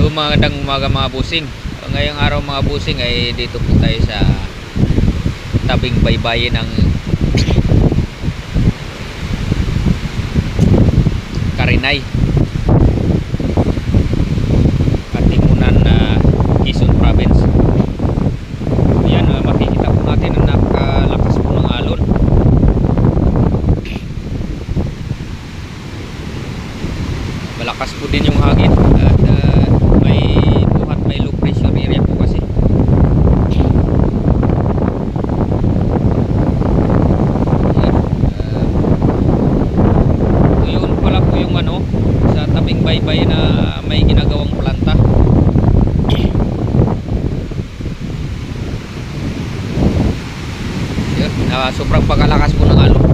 Magandang umaga mga busing. Ngayong araw mga busing ay dito po tayo sa tabing baybayin ng Karinay, Katimunan na Quezon Province. Ayan, makikita po natin ang napakalakas po ng alon. Malakas po din yung hangin at may low pressure area po kasi. Yun pala po yung sa tabing baybay na may ginagawang planta. Yun, sobrang pagkalakas po ng alon.